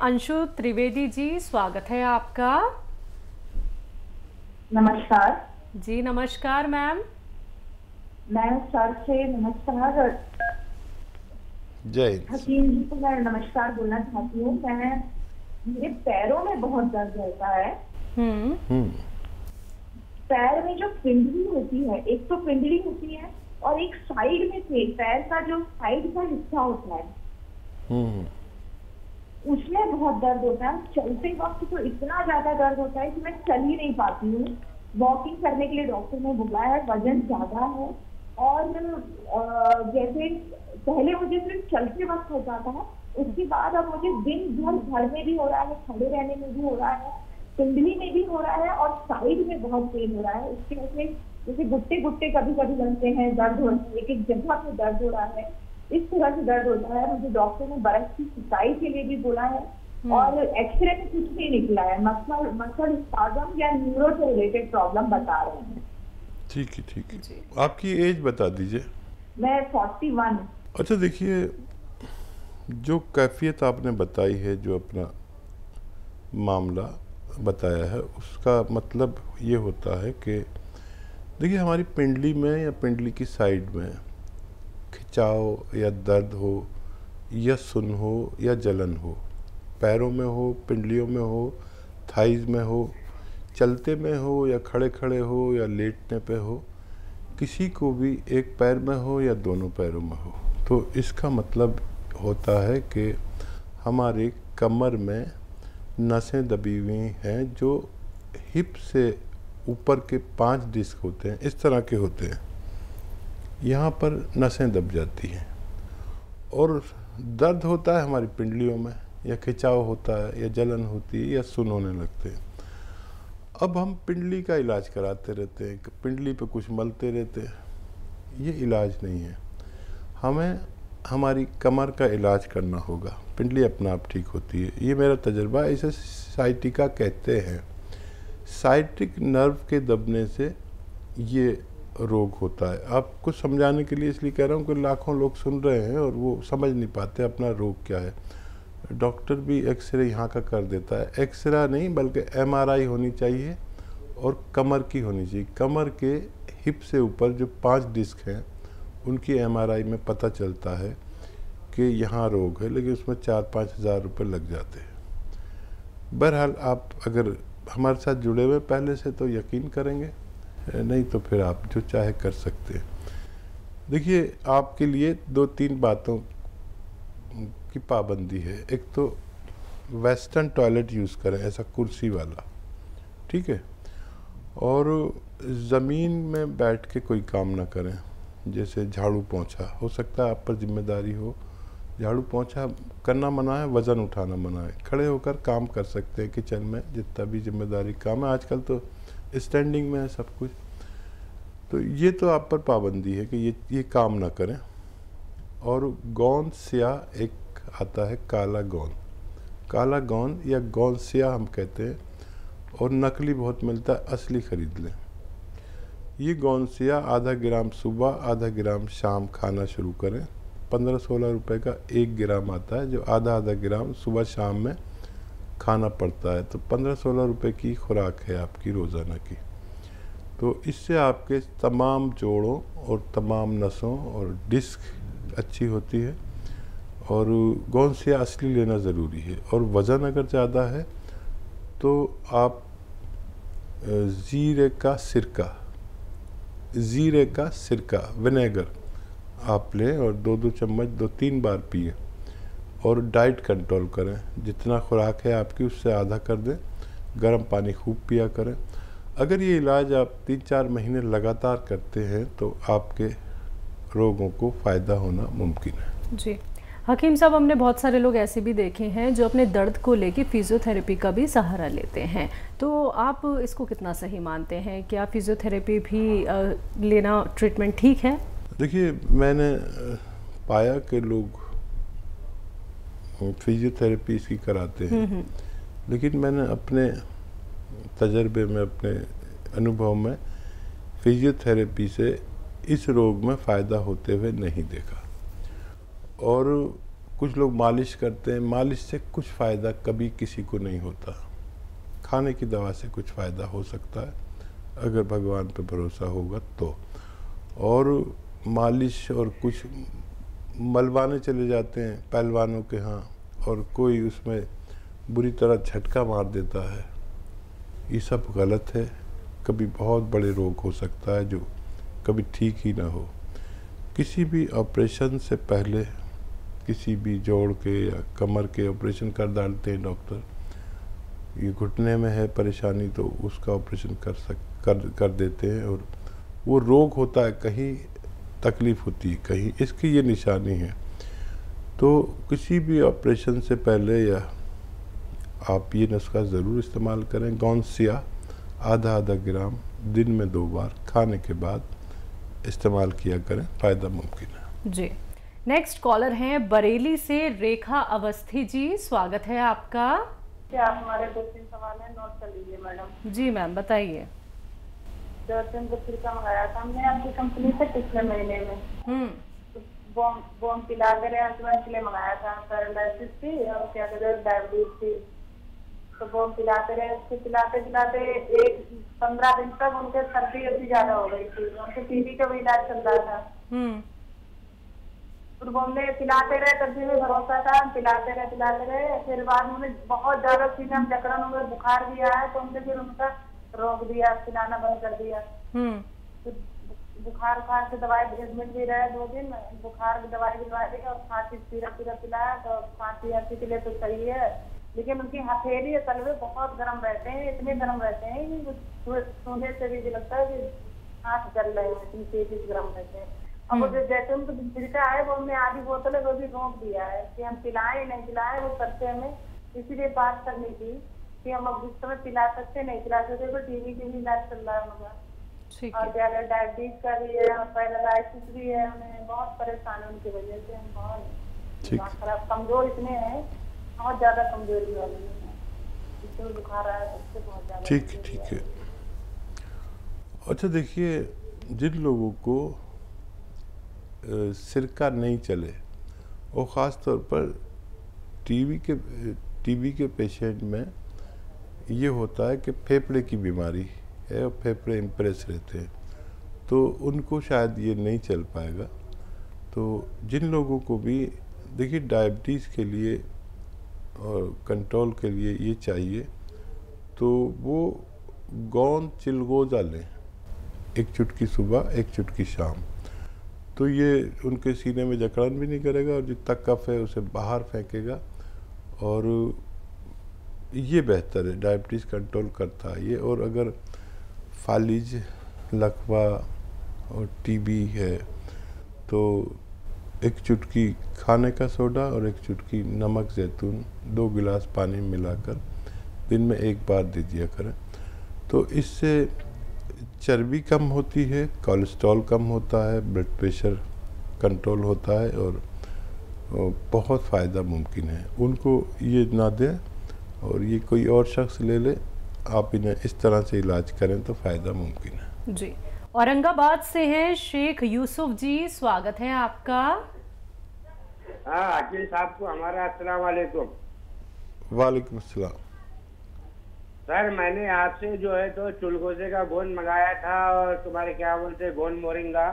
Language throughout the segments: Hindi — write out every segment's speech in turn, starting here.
अंशु त्रिवेदी जी, स्वागत है आपका। नमस्कार। जी नमस्कार मैम। मैं सर से नमस्कार जय। हकीम जी को मैं नमस्कार बोलना चाहती हूँ। मेरे पैरों में बहुत दर्द रहता है। पैर में जो पिंडली होती है, एक तो पिंडली होती है और एक साइड में से पैर का जो साइड का हिस्सा होता है उसमें बहुत दर्द होता है। चलते वक्त तो इतना ज्यादा दर्द होता है कि मैं चल ही नहीं पाती हूँ। वॉकिंग करने के लिए डॉक्टर ने बोला है, वजन ज्यादा है और जैसे पहले मुझे सिर्फ चलते वक्त होता था, उसके बाद अब मुझे दिन भर घर में भी हो रहा है, खड़े रहने में भी हो रहा है, पिंडली में भी हो रहा है और साइड में बहुत पेन हो रहा है। उसकी वजह से जैसे गुट्टे गुट्टे कभी कभी बनते हैं, दर्द हो रहा है, एक एक जगह पे दर्द हो रहा है, इस तरह से दर्द होता है। मुझे डॉक्टर ने बर्फ की सिकाई के लिए भी बोला है और एक्सरे में कुछ नहीं निकला है। मसल स्पाज्म या न्यूरो से रिलेटेड प्रॉब्लम बता रहे हैं। ठीक है, ठीक है। आपकी एज बता दीजिए। मैं 41। अच्छा, देखिए, जो कैफियत आपने बताई है, जो अपना मामला बताया है, उसका मतलब ये होता है कि देखिए, हमारी पिंडली में या पिंडली की साइड में खिंचाव या दर्द हो या सुन हो या जलन हो, पैरों में हो, पिंडलियों में हो, थाइज में हो, चलते में हो या खड़े खड़े हो या लेटने पे हो, किसी को भी एक पैर में हो या दोनों पैरों में हो, तो इसका मतलब होता है कि हमारी कमर में नसें दबी हुई हैं, जो हिप से ऊपर के 5 डिस्क होते हैं, इस तरह के होते हैं, यहाँ पर नसें दब जाती हैं और दर्द होता है हमारी पिंडलियों में, या खिंचाव होता है या जलन होती है या सुन होने लगते हैं। अब हम पिंडली का इलाज कराते रहते हैं, पिंडली पे कुछ मलते रहते हैं, ये इलाज नहीं है। हमें हमारी कमर का इलाज करना होगा, पिंडली अपने आप ठीक होती है। ये मेरा तजुर्बा, इसे साइटिका कहते हैं। साइटिक नर्व के दबने से ये रोग होता है। आपको समझाने के लिए इसलिए कह रहा हूँ कि लाखों लोग सुन रहे हैं और वो समझ नहीं पाते अपना रोग क्या है। डॉक्टर भी एक्सरे यहाँ का कर देता है, एक्सरे नहीं बल्कि एमआरआई होनी चाहिए और कमर की होनी चाहिए। कमर के हिप से ऊपर जो 5 डिस्क हैं उनकी एमआरआई में पता चलता है कि यहाँ रोग है, लेकिन उसमें 4-5 हज़ार रुपये लग जाते हैं। बहरहाल, आप अगर हमारे साथ जुड़े हुए पहले से तो यकीन करेंगे, नहीं तो फिर आप जो चाहे कर सकते हैं। देखिए, आपके लिए 2-3 बातों की पाबंदी है। एक तो वेस्टर्न टॉयलेट यूज़ करें, ऐसा कुर्सी वाला, ठीक है, और ज़मीन में बैठ के कोई काम ना करें, जैसे झाड़ू पोंछा। हो सकता है आप पर जिम्मेदारी हो, झाड़ू पोंछा करना मना है, वज़न उठाना मना है। खड़े होकर काम कर सकते हैं किचन में, जितना भी जिम्मेदारी काम है। आजकल तो स्टैंडिंग में है सब कुछ, तो ये तो आप पर पाबंदी है कि ये काम ना करें। और गोंद स्याह एक आता है, काला गोंद या गोंद स्याह हम कहते हैं, और नकली बहुत मिलता है, असली खरीद लें। ये गोंद स्याह आधा ग्राम सुबह, आधा ग्राम शाम खाना शुरू करें। 15-16 रुपए का 1 ग्राम आता है, जो आधा ग्राम सुबह शाम में खाना पड़ता है। तो 15-16 रुपए की खुराक है आपकी रोज़ाना की। तो इससे आपके तमाम जोड़ों और तमाम नसों और डिस्क अच्छी होती है। और गोंद स्याह असली लेना ज़रूरी है। और वज़न अगर ज़्यादा है तो आप ज़ीरे का सिरका विनेगर आप लें और 2-2 चम्मच 2-3 बार पिए। और डाइट कंट्रोल करें, जितना खुराक है आपकी उससे आधा कर दें। गर्म पानी खूब पिया करें। अगर ये इलाज आप 3-4 महीने लगातार करते हैं तो आपके रोगों को फ़ायदा होना मुमकिन है। जी हकीम साहब, हमने बहुत सारे लोग ऐसे भी देखे हैं जो अपने दर्द को लेके फिजियोथेरेपी का भी सहारा लेते हैं, तो आप इसको कितना सही मानते हैं? क्या फिजियोथेरेपी भी लेना ट्रीटमेंट ठीक है? देखिए, मैंने पाया कि लोग फिजियोथेरेपी इसकी कराते हैं, लेकिन मैंने अपने तजर्बे में, अपने अनुभव में फिजियोथेरेपी से इस रोग में फ़ायदा होते हुए नहीं देखा। और कुछ लोग मालिश करते हैं, मालिश से कुछ फ़ायदा कभी किसी को नहीं होता। खाने की दवा से कुछ फ़ायदा हो सकता है अगर भगवान पे भरोसा होगा तो। और मालिश और कुछ मलवाने चले जाते हैं पहलवानों के यहाँ और कोई उसमें बुरी तरह झटका मार देता है, ये सब गलत है। कभी बहुत बड़े रोग हो सकता है जो कभी ठीक ही ना हो। किसी भी ऑपरेशन से पहले किसी भी जोड़ के या कमर के ऑपरेशन कर डालते हैं डॉक्टर। ये घुटने में है परेशानी तो उसका ऑपरेशन कर देते हैं, और वो रोग होता है, कहीं तकलीफ़ होती है, कहीं इसकी ये निशानी है। तो किसी भी ऑपरेशन से पहले या आप ये नुस्खा ज़रूर इस्तेमाल करें। गौनसिया आधा ग्राम दिन में 2 बार खाने के बाद इस्तेमाल किया करें, फ़ायदा मुमकिन है। जी, नेक्स्ट कॉलर हैं बरेली से रेखा अवस्थी जी, स्वागत है आपका। क्या आप हमारे 2-3 सवाल है नोट कर लीजिए मैडम। जी मैम बताइए। जर्सन का मंगाया था हमने आपकी कंपनी से पिछले महीने में। बॉम पिला कर हस्बैंड के लिए मंगाया था, पैरालिसिस थी और क्या कहते हैं डायबिटीज थी। तो बॉम पिलाते रहे, उसके पिलाते 15 दिन तक उनके सर्दी अभी ज्यादा हो गई थी, उनके टीबी का भी इलाज चल रहा था। फिर बॉम में पिलाते रहे, तब भी भरोसा था, पिलाते रहे। फिर बाद में बहुत ज्यादा सीजन जकड़न हुए, बुखार भी आया तो उनसे फिर उनका रोक दिया, पिलाना बंद कर दिया। बुखार से दवाई एडमिट भी रहे 2 दिन, बुखार की दवाई दी और खांसी सिरप पिलाया तो खांसी के लिए तो सही है, लेकिन उनकी हथेली और तलवे बहुत गर्म रहते हैं, इतने गर्म रहते हैं कि सोने से भी लगता है कि हाथ जल रहे हैं, इतनी तेजी से गर्म रहते हैं। और वो जैसे उनको दिनचर्या है वो हमने आधी बोतल है वो भी रोक दिया है कि हम पिलाएं नहीं पिलाएं, वो करते हमें इसीलिए बात करनी थी कि हम अब इस समय पिला सकते नहीं पिला सकते। तो टीवी के भी इलाज चल रहा है उनका, और ज्यादा डायबिटीज का भी है और पैरालाइसिस भी है, हमें बहुत परेशान है उनकी वजह से। हम बहुत खराब कमजोर इतने हैं, बहुत ज्यादा कमजोरी वाली है, इससे बुखार आया उससे बहुत ज्यादा। ठीक है। अच्छा देखिए, जिन लोगों को सिरका नहीं चले और ख़ास तौर पर टीबी के पेशेंट में ये होता है कि फेफड़े की बीमारी है और फेफड़े इम्प्रेस रहते हैं, तो उनको शायद ये नहीं चल पाएगा। तो जिन लोगों को भी देखिए डायबिटीज़ के लिए और कंट्रोल के लिए ये चाहिए तो वो गोंद चिलगोज़ा लें, 1 चुटकी सुबह 1 चुटकी शाम। तो ये उनके सीने में जकड़न भी नहीं करेगा और जितना कफ है उसे बाहर फेंकेगा, और ये बेहतर है, डायबिटीज़ कंट्रोल करता है ये। और अगर फालिज, लकवा और टीबी है तो 1 चुटकी खाने का सोडा और 1 चुटकी नमक जैतून 2 गिलास पानी मिलाकर दिन में 1 बार दे दिया करें। तो इससे चर्बी कम होती है, कोलेस्ट्रॉल कम होता है, ब्लड प्रेशर कंट्रोल होता है और बहुत फ़ायदा मुमकिन है। उनको ये ना दें और ये कोई और शख्स ले ले, आप इन्हें इस तरह से इलाज करें तो फ़ायदा मुमकिन है। जी, औरंगाबाद से हैं शेख यूसुफ जी, स्वागत है आपका। हाँ अकील साहब को हमारा अस्सलाम वालेकुम। वालेकुम अस्सलाम। सर मैंने आपसे जो है तो चुलगोजे का गोंद मंगाया था और तुम्हारे क्या बोलते हैं गोंद मोरिंगा,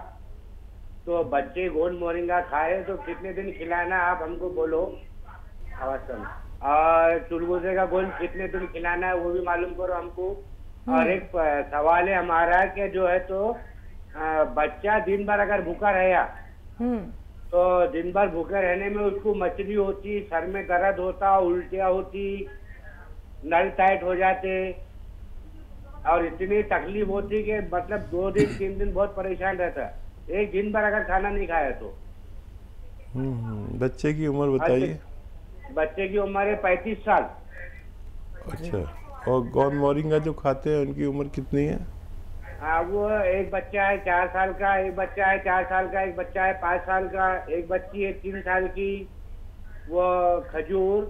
तो बच्चे गोंद मोरिंगा खाए तो कितने दिन खिलाना आप हमको बोलो अवश्य, और चुलगोजे का गोंद कितने दिन खिलाना है वो भी मालूम करो हमको। और एक सवाल है हमारा कि जो है तो बच्चा दिन भर अगर भूखा रहा तो दिन भर भूखे रहने में उसको मछली होती, सर में दर्द होता, उल्टियाँ होती, नल टाइट हो जाते और इतनी तकलीफ होती कि मतलब 2 दिन 3 दिन बहुत परेशान रहता, एक दिन भर अगर खाना नहीं खाया तो। बच्चे की उम्र बताइए। बच्चे की उम्र है 35 साल। अच्छा, और गोंद मोरिंगा जो खाते हैं उनकी उम्र कितनी है? हाँ वो एक बच्चा है 4 साल का, एक बच्चा है 4 साल का, एक बच्चा है 5 साल का, एक बच्ची है 3 साल की। वो खजूर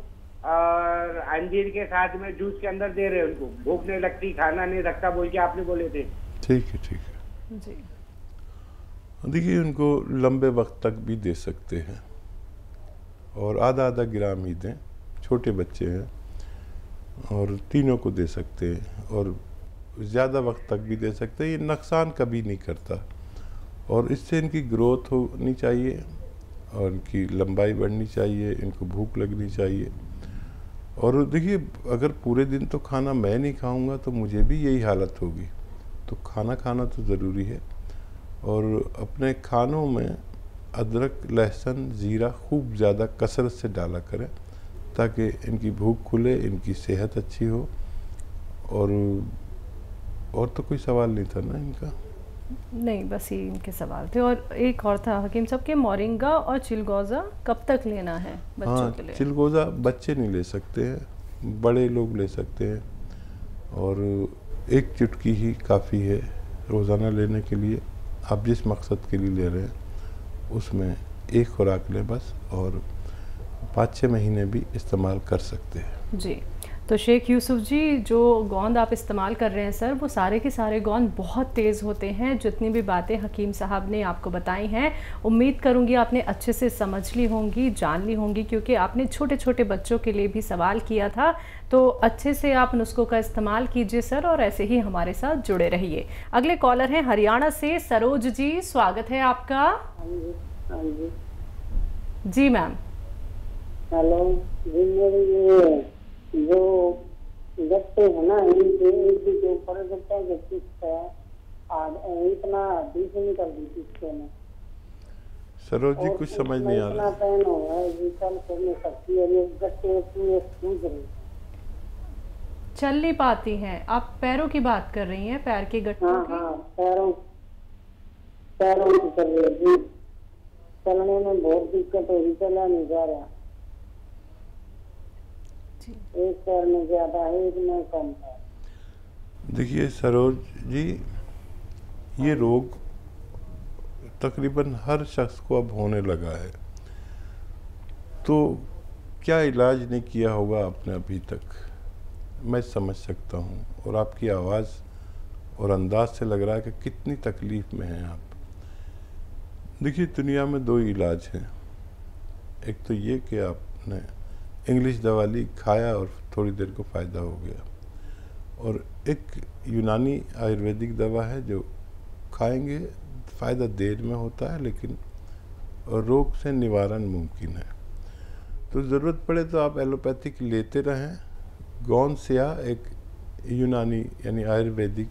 और अंजीर के साथ में जूस के अंदर दे रहे हैं, उनको भूख नहीं लगती, खाना नहीं लगता बोल के आपने बोले थे। ठीक है जी। देखिए उनको लंबे वक्त तक भी दे सकते हैं, और आधा आधा ग्राम ही दें, छोटे बच्चे हैं और तीनों को दे सकते हैं और ज़्यादा वक्त तक भी दे सकते हैं। ये नुकसान कभी नहीं करता और इससे इनकी ग्रोथ होनी चाहिए और इनकी लंबाई बढ़नी चाहिए, इनको भूख लगनी चाहिए। और देखिए, अगर पूरे दिन तो खाना मैं नहीं खाऊंगा तो मुझे भी यही हालत होगी, तो खाना खाना तो ज़रूरी है। और अपने खानों में अदरक, लहसुन, ज़ीरा खूब ज़्यादा कसरत से डाला करें ताकि इनकी भूख खुले, इनकी सेहत अच्छी हो। और तो कोई सवाल नहीं था ना इनका? नहीं, बस ये इनके सवाल थे। और एक और था हकीम साहब के, मोरिंगा और चिलगोज़ा कब तक लेना है बच्चों के लिए? चिलगोज़ा बच्चे नहीं ले सकते हैं, बड़े लोग ले सकते हैं और एक चुटकी ही काफ़ी है रोज़ाना लेने के लिए। आप जिस मकसद के लिए ले रहे हैं उसमें एक खुराक लें बस, और 5-6 महीने भी इस्तेमाल कर सकते हैं। जी, तो शेख यूसुफ जी, जो गोंद आप इस्तेमाल कर रहे हैं सर, वो सारे के सारे गोंद बहुत तेज़ होते हैं। जितनी भी बातें हकीम साहब ने आपको बताई हैं, उम्मीद करूंगी आपने अच्छे से समझ ली होंगी, जान ली होंगी, क्योंकि आपने छोटे छोटे बच्चों के लिए भी सवाल किया था। तो अच्छे से आप नुस्खों का इस्तेमाल कीजिए सर, और ऐसे ही हमारे साथ जुड़े रहिए। अगले कॉलर हैं हरियाणा से सरोज जी, स्वागत है आपका। जी मैम। हेलो जी, जो गट्टे है ना, इनके जो ऊपर गट्टा जो किस्त है इतना दूसरी कर दी किस्ते में। सरोज जी, कुछ समझ नहीं आ रहा। इतना पैन हो है जी, कल करने सकती है, ये गट्टे पूरे सूझ रहे, चल नहीं पाती हैं। आप पैरों की बात कर रही हैं, पैर के गट्टों की? हाँ, पैरों की कर रही है जी। चलने में बहुत दिक्कत हो रही, चला नहीं जा रहा। एक पैर में ज्यादा है, एक में कम है। देखिए सरोज जी, ये रोग तकरीबन हर शख्स को अब होने लगा है, तो क्या इलाज नहीं किया होगा आपने अभी तक, मैं समझ सकता हूँ। और आपकी आवाज़ और अंदाज से लग रहा है कि कितनी तकलीफ़ में हैं आप। देखिए, दुनिया में 2 इलाज हैं। एक तो ये कि आपने इंग्लिश दवा ली, खाया और थोड़ी देर को फ़ायदा हो गया, और एक यूनानी आयुर्वेदिक दवा है जो खाएंगे फ़ायदा देर में होता है, लेकिन रोग से निवारण मुमकिन है। तो ज़रूरत पड़े तो आप एलोपैथिक लेते रहें। गोंद स्याह एक यूनानी यानी आयुर्वेदिक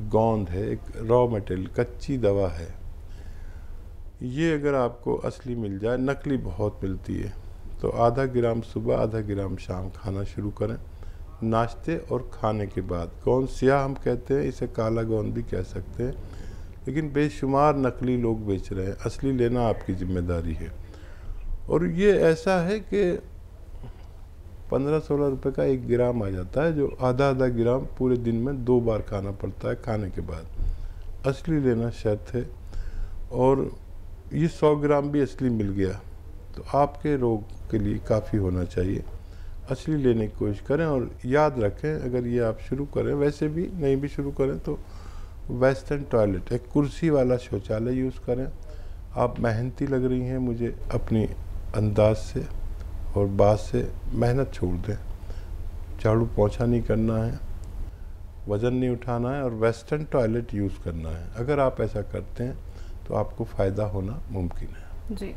गोंद है, एक रॉ मटेरियल, कच्ची दवा है। ये अगर आपको असली मिल जाए, नकली बहुत मिलती है, तो आधा ग्राम सुबह, आधा ग्राम शाम खाना शुरू करें, नाश्ते और खाने के बाद। गोंद स्याह हम कहते हैं, इसे काला गोंद भी कह सकते हैं, लेकिन बेशुमार नकली लोग बेच रहे हैं। असली लेना आपकी जिम्मेदारी है। और ये ऐसा है कि 15-16 रुपये का 1 ग्राम आ जाता है, जो आधा आधा ग्राम पूरे दिन में 2 बार खाना पड़ता है खाने के बाद। असली लेना शर्त है। और ये 100 ग्राम भी असली मिल गया तो आपके रोग के लिए काफ़ी होना चाहिए। असली लेने की कोशिश करें, और याद रखें, अगर ये आप शुरू करें, वैसे भी नहीं भी शुरू करें, तो वेस्टर्न टॉयलेट, एक कुर्सी वाला शौचालय यूज़ करें। आप मेहनती लग रही हैं मुझे, अपनी अंदाज से और बात से मेहनत छोड़ दें। झाड़ू पोंछा नहीं करना है, वज़न नहीं उठाना है, और वेस्टर्न टॉयलेट यूज़ करना है। अगर आप ऐसा करते हैं तो आपको फ़ायदा होना मुमकिन है। जी,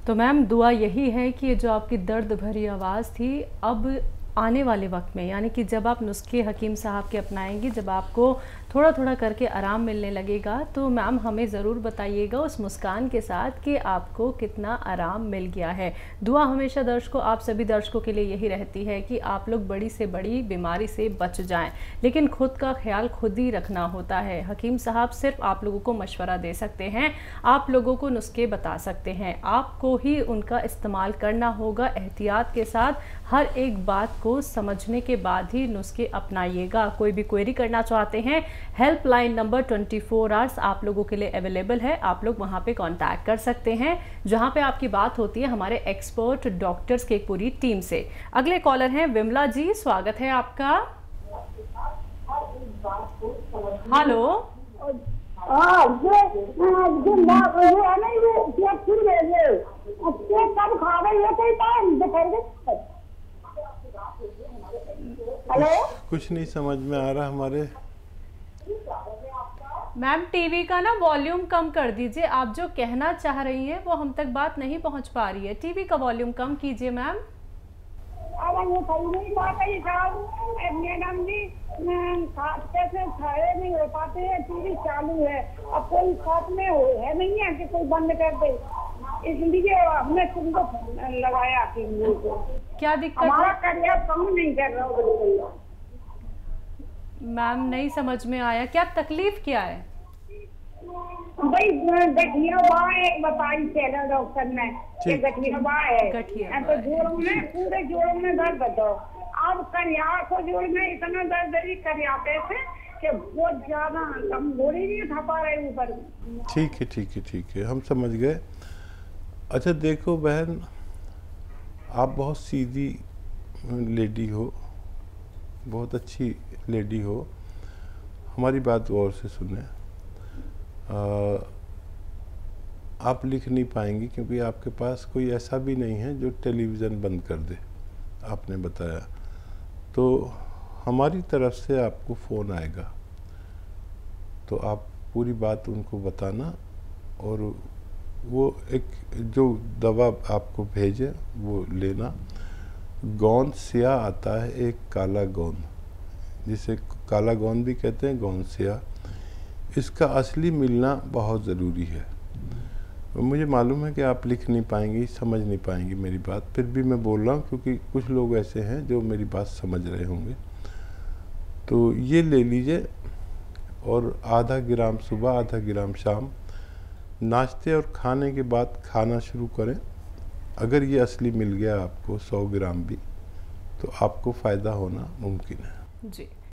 तो मैम दुआ यही है कि जो आपकी दर्द भरी आवाज़ थी, अब आने वाले वक्त में, यानी कि जब आप नुस्खे हकीम साहब के अपनाएंगे, जब आपको थोड़ा थोड़ा करके आराम मिलने लगेगा, तो मैम हमें ज़रूर बताइएगा उस मुस्कान के साथ कि आपको कितना आराम मिल गया है। दुआ हमेशा दर्शकों, आप सभी दर्शकों के लिए यही रहती है कि आप लोग बड़ी से बड़ी बीमारी से बच जाएं, लेकिन खुद का ख्याल खुद ही रखना होता है। हकीम साहब सिर्फ आप लोगों को मशवरा दे सकते हैं, आप लोगों को नुस्खे बता सकते हैं, आपको ही उनका इस्तेमाल करना होगा एहतियात के साथ। हर एक बात को समझने के बाद ही नुस्खे अपनाइएगा। कोई भी क्वेरी करना चाहते हैं, हेल्पलाइन नंबर 24 आवर्स आप लोगों के लिए अवेलेबल है। आप लोग वहां पे कांटेक्ट कर सकते हैं, जहां पे आपकी बात होती है हमारे एक्सपर्ट डॉक्टर्स की एक पूरी टीम से। अगले कॉलर हैं विमला जी, स्वागत है आपका। हेलो, हाँ ये है ना, ये पेट फूल गए, ये पेट कब खा रहे हो कई टाइम दोपहर। हेलो, कुछ नहीं समझ में आ रहा हमारे। मैम टीवी का ना वॉल्यूम कम कर दीजिए, आप जो कहना चाह रही हैं वो हम तक बात नहीं पहुंच पा रही है। टीवी का वॉल्यूम कम कीजिए मैम। अरे वो सही नहीं बात है साहब, मैडम जी खाते से खड़े नहीं हो पाते हैं, टीवी चालू है, अब कोई साथ में है नहीं है कि कोई बंद कर दे, इसलिए हमने तुमको लगाया टीवी को। क्या दिक्कत हमारा है करियर कम नहीं कर रहा बिल्कुल। मैम? नहीं समझ में आया, क्या तकलीफ क्या है? भाई गठिया बाँ एक बताई चैनल डॉक्टर ने कि गठिया बाँ है, गठिया तो जोड़ों में पूरे जोड़ों में दर्द दो। अब करिया को जोड़ में इतना दर्द है करियाते से कि बहुत ज्यादा हम गोली नहीं उठा पा रहे ऊपर। ठीक है ठीक है ठीक है, हम समझ गए। अच्छा देखो बहन, आप बहुत सीधी लेडी हो, बहुत अच्छी लेडी हो, हमारी बात गौर से सुने। आप लिख नहीं पाएंगी क्योंकि आपके पास कोई ऐसा भी नहीं है जो टेलीविज़न बंद कर दे, आपने बताया। तो हमारी तरफ से आपको फ़ोन आएगा, तो आप पूरी बात उनको बताना, और वो एक जो दवा आपको भेजे वो लेना। गोंद सिया आता है, एक काला गोंद, जिसे काला गोंद भी कहते हैं, गोंद सिया, इसका असली मिलना बहुत ज़रूरी है। मुझे मालूम है कि आप लिख नहीं पाएंगी, समझ नहीं पाएंगी मेरी बात, फिर भी मैं बोल रहा हूँ क्योंकि कुछ लोग ऐसे हैं जो मेरी बात समझ रहे होंगे। तो ये ले लीजिए, और आधा ग्राम सुबह आधा ग्राम शाम, नाश्ते और खाने के बाद खाना शुरू करें। अगर ये असली मिल गया आपको 100 ग्राम भी, तो आपको फ़ायदा होना मुमकिन है। जी।